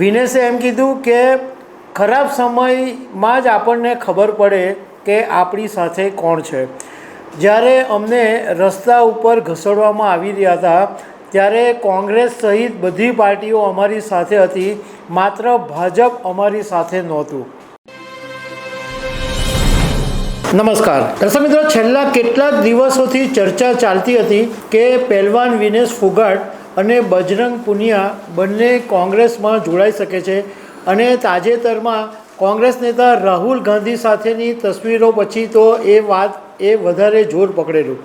વિનેશે એમ કીધું કે ખરાબ સમયમાં જ આપણને ખબર પડે કે આપણી સાથે કોણ છે. જ્યારે અમને રસ્તા ઉપર ઘસડવામાં આવી રહ્યા હતા ત્યારે કોંગ્રેસ સહિત બધી પાર્ટીઓ અમારી સાથે હતી, માત્ર ભાજપ અમારી સાથે નહોતું. નમસ્કાર દર્શક મિત્રો, છેલ્લા કેટલાક દિવસોથી ચર્ચા ચાલતી હતી કે પહેલવાન વિનેશ ફોગાટ અને બજરંગ પુનિયા બંને કોંગ્રેસમાં જોડાઈ શકે છે. અને તાજેતરમાં કોંગ્રેસ નેતા રાહુલ ગાંધી સાથેની તસવીરો પછી તો એ વધારે જોર પકડેલું.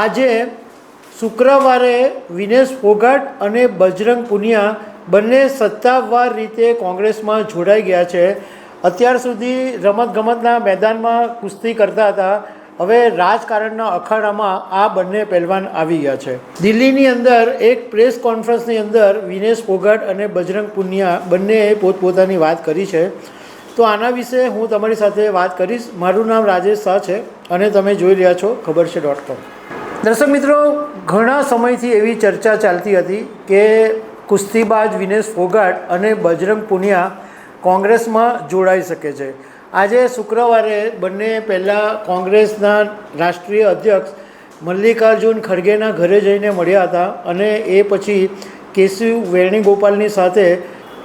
આજે શુક્રવારે વિનેશ ફોગાટ અને બજરંગ પુનિયા બંને સત્તાવાર રીતે કોંગ્રેસમાં જોડાઈ ગયા છે. અત્યાર સુધી રમતગમતના મેદાનમાં કુસ્તી કરતા હતા, હવે રાજકારણના અખાડામાં આ બંને પહેલવાન આવી ગયા છે. દિલ્હીની અંદર એક પ્રેસ કોન્ફરન્સની અંદર વિનેશ ફોગાટ અને બજરંગ પુનિયા બંનેએ પોતપોતાની વાત કરી છે. તો આના વિશે હું તમારી સાથે વાત કરીશ. મારું નામ રાજેશ શાહ છે અને તમે જોઈ રહ્યા છો ખબર છે .com. દર્શક મિત્રો, ઘણા સમયથી એવી ચર્ચા ચાલતી હતી કે કુસ્તીબાજ વિનેશ ફોગાટ અને બજરંગ પુનિયા કોંગ્રેસમાં જોડાઈ શકે છે. આજે શુક્રવારે બંને પહેલાં કોંગ્રેસના રાષ્ટ્રીય અધ્યક્ષ મલ્લિકાર્જુન ખડગેના ઘરે જઈને મળ્યા હતા અને એ પછી કેશવ વેણુગોપાલની સાથે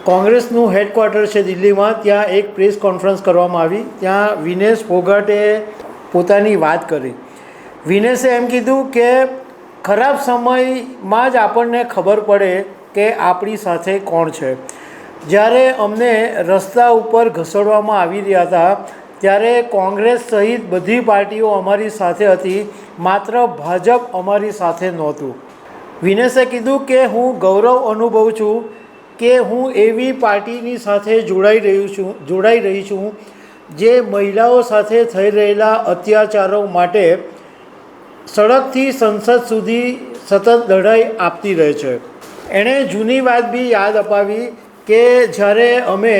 કોંગ્રેસનું હેડક્વાર્ટર છે દિલ્હીમાં, ત્યાં એક પ્રેસ કોન્ફરન્સ કરવામાં આવી. ત્યાં વિનેશ ફોગાટે પોતાની વાત કરી. વિનેશે એમ કીધું કે ખરાબ સમયમાં જ આપણને ખબર પડે કે આપણી સાથે કોણ છે. જ્યારે અમને રસ્તા ઉપર ઘસડવામાં આવી રહ્યા હતા ત્યારે કોંગ્રેસ સહિત બધી પાર્ટીઓ અમારી સાથે હતી, માત્ર ભાજપ અમારી સાથે નહોતું. વિનેશે કીધું કે હું ગૌરવ અનુભવું છું કે હું એવી પાર્ટીની સાથે જોડાઈ રહી છું જે મહિલાઓ સાથે થઈ રહેલા અત્યાચારો માટે સડકથી સંસદ સુધી સતત લડાઈ આપતી રહે છે. એણે જૂની વાત બી યાદ અપાવી કે જ્યારે અમે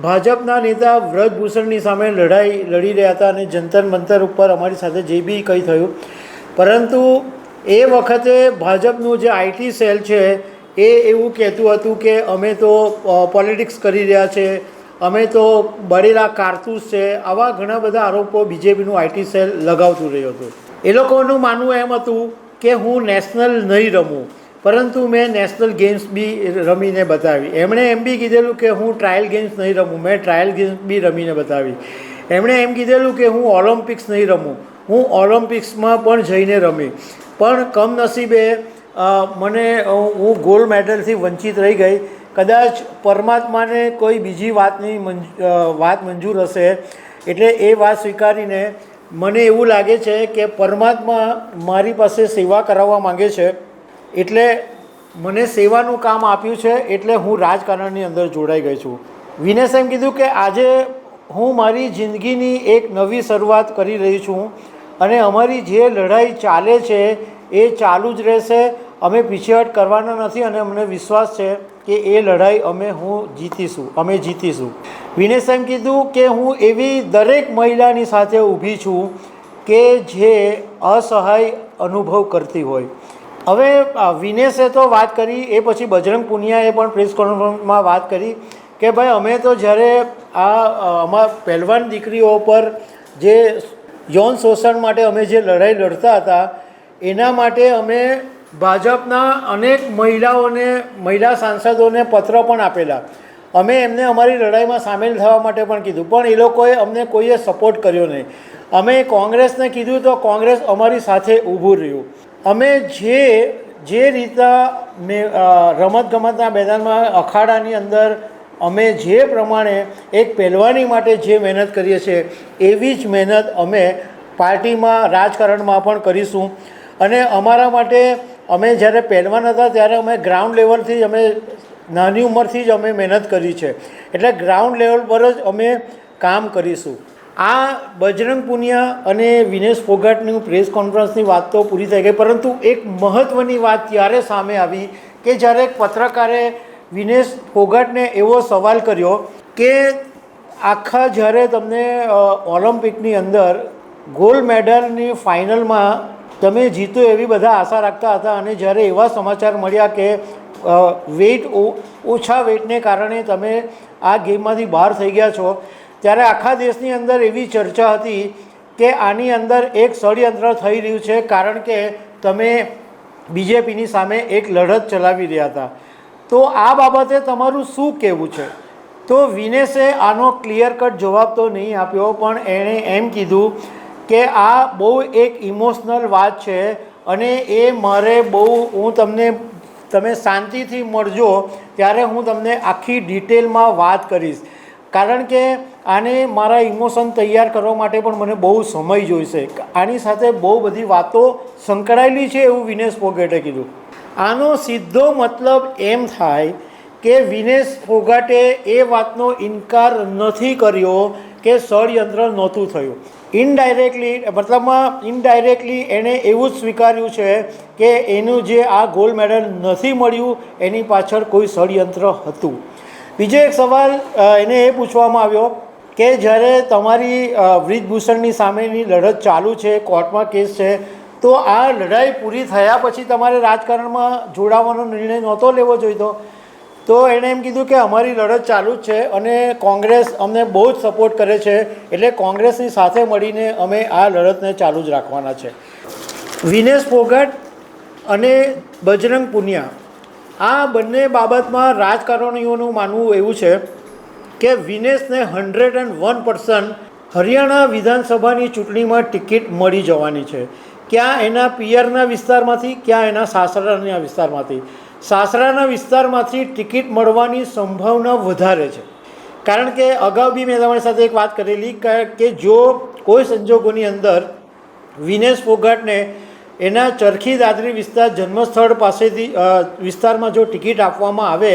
ભાજપના નેતા વ્રજભૂષણની સામે લડી રહ્યા હતા અને જંતર મંતર ઉપર અમારી સાથે જે બી કંઈ થયું, પરંતુ એ વખતે ભાજપનું જે આઈટી સેલ છે એ એવું કહેતું હતું કે અમે તો પોલિટિક્સ કરી રહ્યા છે, અમે તો બળેલા કારતૂસ છે. આવા ઘણા બધા આરોપો બીજેપીનું આઈટી સેલ લગાવતું રહ્યું હતું. એ લોકોનું માનવું એમ હતું કે હું નેશનલ નહીં રમું, પરંતુ મેં નેશનલ ગેમ્સ બી રમીને બતાવી. એમણે એમ બી કીધેલું કે હું ટ્રાયલ ગેમ્સ નહીં રમું, મેં ટ્રાયલ ગેમ્સ બી રમીને બતાવી. એમણે એમ કીધેલું કે હું ઓલિમ્પિક્સ નહીં રમું, હું ઓલિમ્પિક્સમાં પણ જઈને રમી. પણ કમનસીબે હું ગોલ્ડ મેડલથી વંચિત રહી ગઈ. કદાચ પરમાત્માને કોઈ બીજી વાત મંજૂર હશે, એટલે એ વાત સ્વીકારીને મને એવું લાગે છે કે પરમાત્મા મારી પાસે સેવા કરાવવા માંગે છે, એટલે મને સેવાનું કામ આપ્યું છે, એટલે હું રાજકારણની અંદર જોડાઈ ગઈ છું. વિનેશે એમ કીધું કે આજે હું મારી જિંદગીની એક નવી શરૂઆત કરી રહી છું અને અમારી જે લડાઈ ચાલે છે એ ચાલુ જ રહેશે. અમે પીછેહટ કરવાના નથી અને અમને વિશ્વાસ છે કે એ લડાઈ અમે જીતીશું. વિનેશે એમ કીધું કે હું એવી દરેક મહિલાની સાથે ઊભી છું કે જે અસહાય અનુભવ કરતી હોય. હવે વિનેશે તો વાત કરી, એ પછી બજરંગ પુનિયાએ પણ પ્રેસ કોન્ફરન્સમાં વાત કરી કે ભાઈ અમે તો જ્યારે અમારા પહેલવાન દીકરીઓ પર જે યૌન શોષણ માટે અમે જે લડાઈ લડતા હતા એના માટે અમે ભાજપના અનેક મહિલા સાંસદોને પત્ર પણ આપેલા. અમે એમને અમારી લડાઈમાં સામેલ થવા માટે પણ કીધું, પણ એ લોકોએ અમને કોઈએ સપોર્ટ કર્યો નહીં. અમે કોંગ્રેસને કીધું તો કોંગ્રેસ અમારી સાથે ઊભું રહ્યું. અમે જે રીતના રમતગમતના મેદાનમાં અખાડાની અંદર અમે જે પ્રમાણે એક પહેલવાની માટે જે મહેનત કરીએ છીએ એવી જ મહેનત અમે પાર્ટીમાં રાજકારણમાં પણ કરીશું. અને અમારા માટે અમે જ્યારે પહેલવાન હતા ત્યારે અમે ગ્રાઉન્ડ લેવલથી જ નાની ઉંમરથી જ અમે મહેનત કરી છે, એટલે ગ્રાઉન્ડ લેવલ પર જ અમે કામ કરીશું. આ બજરંગ પુનિયા અને વિનેશ ફોગાટની પ્રેસ કોન્ફરન્સની વાત તો પૂરી થઈ ગઈ, પરંતુ એક મહત્ત્વની વાત ત્યારે સામે આવી કે જ્યારે એક પત્રકારે વિનેશ ફોગાટને એવો સવાલ કર્યો કે આખા જ્યારે તમને ઓલિમ્પિકની અંદર ગોલ્ડ મેડલની ફાઇનલમાં તમે જીતો એવી બધા આશા રાખતા હતા અને જ્યારે એવા સમાચાર મળ્યા કે વેઇટ ઓછા વેઇટને કારણે તમે આ ગેમમાંથી બહાર થઈ ગયા છો, ત્યારે આખા દેશની અંદર એવી ચર્ચા હતી કે આની અંદર એક ષડયંત્ર થઈ રહ્યું છે, કારણ કે તમે બીજેપીની સામે એક લડત ચલાવી રહ્યા હતા. તો આ બાબતે તમારું શું કહેવું છે? તો વિનેશે આનો ક્લિયર કટ જવાબ તો નહીં આપ્યો, પણ એણે એમ કીધું કે આ બહુ એક ઇમોશનલ વાત છે અને એ મારે હું તમે શાંતિથી મળજો ત્યારે હું તમને આખી ડિટેલમાં વાત કરીશ, કારણ કે આને મારા ઇમોશન તૈયાર કરવા માટે પણ મને બહુ સમય જોઈશે. આની સાથે બહુ બધી વાતો સંકળાયેલી છે એવું વિનેશ ફોગાટે કીધું. આનો સીધો મતલબ એમ થાય કે વિનેશ ફોગાટે એ વાતનો ઇનકાર નથી કર્યો કે ષડયંત્ર નહોતું થયું. ઇનડાયરેક્ટલી એણે એવું જ સ્વીકાર્યું છે કે એનું જે આ ગોલ્ડ મેડલ નથી મળ્યું એની પાછળ કોઈ ષડયંત્ર હતું. બીજો એક સવાલ એને એ પૂછવામાં આવ્યો કે જ્યારે તમારી બ્રિજભૂષણની સામેની લડત ચાલુ છે, કોર્ટમાં કેસ છે, તો આ લડાઈ પૂરી થયા પછી તમારે રાજકારણમાં જોડાવાનો નિર્ણય નહોતો લેવો જોઈતો. તો એણે એમ કીધું કે અમારી લડત ચાલુ જ છે અને કોંગ્રેસ અમને બહુ જ સપોર્ટ કરે છે, એટલે કોંગ્રેસની સાથે મળીને અમે આ લડતને ચાલુ જ રાખવાના છે. વિનેશ ફોગાટ અને બજરંગ પુનિયા આ બંને બાબતમાં રાજકારણીઓનું માનવું એવું છે કે વિનેશને 101% હરિયાણા વિધાનસભાની ચૂંટણીમાં ટિકિટ મળી જવાની છે. ક્યાં એના પિયરના વિસ્તારમાંથી, ક્યાં એના સાસરાના વિસ્તારમાંથી. સાસરાના વિસ્તારમાંથી ટિકિટ મળવાની સંભાવના વધારે છે, કારણ કે અગાઉ બી મેં તમારી સાથે એક વાત કરેલી કે જો કોઈ સંજોગોની અંદર વિનેશ ફોગાટને એના ચરખી દાદરી વિસ્તાર જન્મસ્થળ પાસેથી વિસ્તારમાં જો ટિકિટ આપવામાં આવે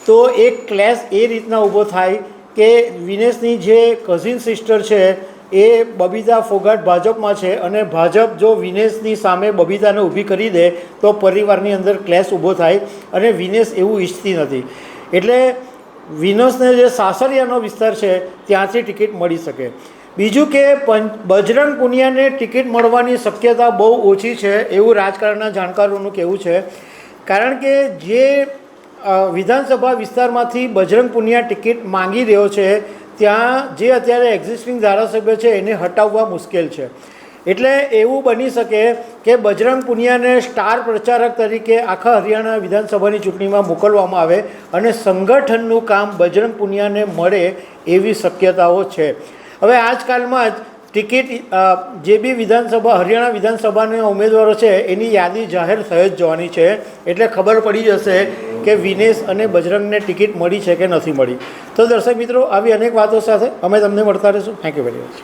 તો એક ક્લેશ એ રીતના ઊભો થાય કે વિનેશની જે કઝિન સિસ્ટર છે એ બબીતા ફોગાટ ભાજપમાં છે અને ભાજપ જો વિનેશની સામે બબીતાને ઊભી કરી દે તો પરિવારની અંદર ક્લેશ ઊભો થાય અને વિનેશ એવું ઈચ્છતી નથી. એટલે વિનેશને જે સાસરિયાનો વિસ્તાર છે ત્યાંથી ટિકિટ મળી શકે. બીજું કે બજરંગ પુનિયાને ટિકિટ મળવાની શક્યતા બહુ ઓછી છે એવું રાજકારણના જાણકારોનું કહેવું છે, કારણ કે જે વિધાનસભા વિસ્તારમાંથી બજરંગ પુનિયા ટિકિટ માંગી રહ્યો છે ત્યાં જે અત્યારે એક્ઝિસ્ટિંગ ધારાસભ્ય છે એને હટાવવા મુશ્કેલ છે. એટલે એવું બની શકે કે બજરંગ પુનિયાને સ્ટાર પ્રચારક તરીકે આખા હરિયાણા વિધાનસભાની ચૂંટણીમાં મોકલવામાં આવે અને સંગઠનનું કામ બજરંગ પુનિયાને મળે એવી શક્યતાઓ છે. હવે આજકાલમાં જ ટિકિટ જે બી હરિયાણા વિધાનસભાના ઉમેદવારો છે એની યાદી જાહેર થઈ જ જવાની છે, એટલે ખબર પડી જશે કે વિનેશ અને બજરંગને ટિકિટ મળી છે કે નથી મળી. તો દર્શક મિત્રો, આવી અનેક વાતો સાથે અમે તમને મળતા રહીશું. Thank you very much.